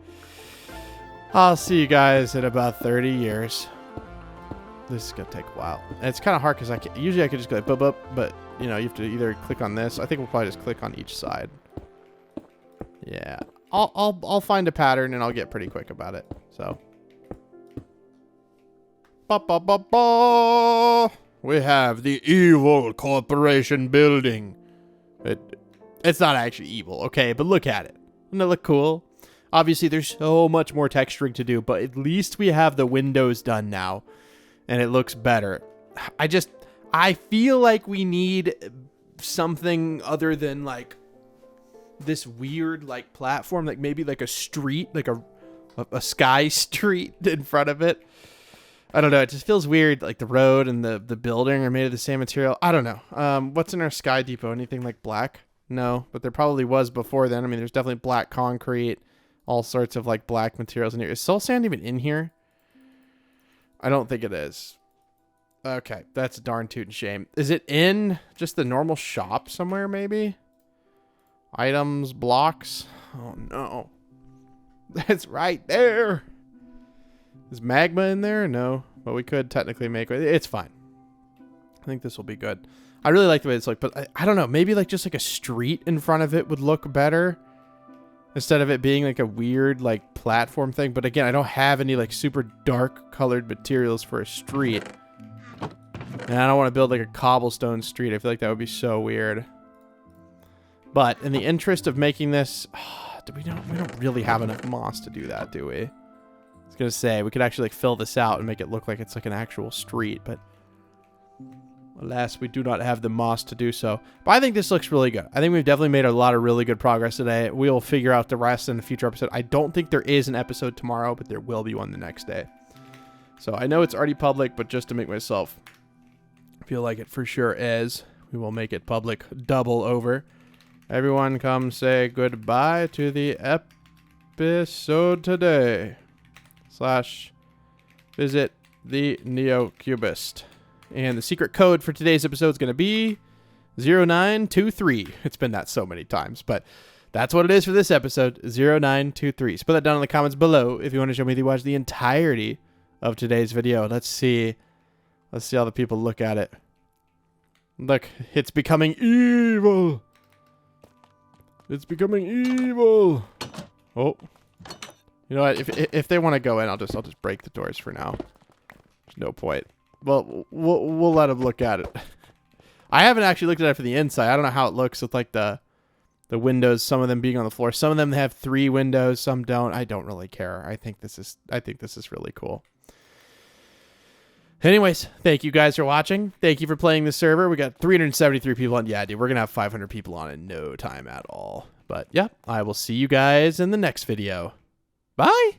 I'll see you guys in about 30 years. This is going to take a while. And it's kind of hard because usually I could just go like, boop, boop, but, you know, you have to either click on this. I think we'll probably just click on each side. Yeah. I'll find a pattern and I'll get pretty quick about it. So. Ba, ba, ba, ba. We have the evil corporation building. It's not actually evil, okay? But look at it. Doesn't it look cool? Obviously, there's so much more texturing to do, but at least we have the windows done now, and it looks better. I feel like we need something other than, like, this weird, like, platform, like maybe like a street, like a sky street in front of it. I don't know. It just feels weird. Like the road and the building are made of the same material. I don't know. What's in our Sky Depot? Anything like black? No, but there probably was before then. I mean, there's definitely black concrete, all sorts of like black materials in here. Is soul sand even in here? I don't think it is. Okay, that's a darn tootin' shame. Is it in just the normal shop somewhere, maybe? Items, blocks. Oh no. That's right there. Is magma in there? No, but we could technically make it. It's fine. I think this will be good. I really like the way it's like, but I don't know. Maybe like just like a street in front of it would look better instead of it being like a weird like platform thing. But again, I don't have any like super dark colored materials for a street. And I don't want to build like a cobblestone street. I feel like that would be so weird. But in the interest of making this, we don't really have enough moss to do that, do we? I was gonna say we could actually like fill this out and make it look like it's like an actual street, but alas, we do not have the moss to do so. But I think this looks really good. I think we've definitely made a lot of really good progress today. We'll figure out the rest in a future episode. I don't think there is an episode tomorrow, but there will be one the next day. So I know it's already public, but just to make myself feel like it for sure is, we will make it public double over. Everyone come say goodbye to the episode today. / visit the NeoCubist. And the secret code for today's episode is going to be 0923. It's been that so many times, but that's what it is for this episode, 0923. So put that down in the comments below if you want to show me to watch the entirety of today's video. Let's see how the people look at it. Look, it's becoming evil. It's becoming evil. Oh. You know what? If they want to go in, I'll just break the doors for now. There's no point. Well, we'll let them look at it. I haven't actually looked at it from the inside. I don't know how it looks with like the windows, some of them being on the floor. Some of them have 3 windows, some don't. I don't really care. I think this is really cool. Anyways, thank you guys for watching. Thank you for playing the server. We got 373 people on. Yeah, dude, we're going to have 500 people on in no time at all. But yeah, I will see you guys in the next video. Bye.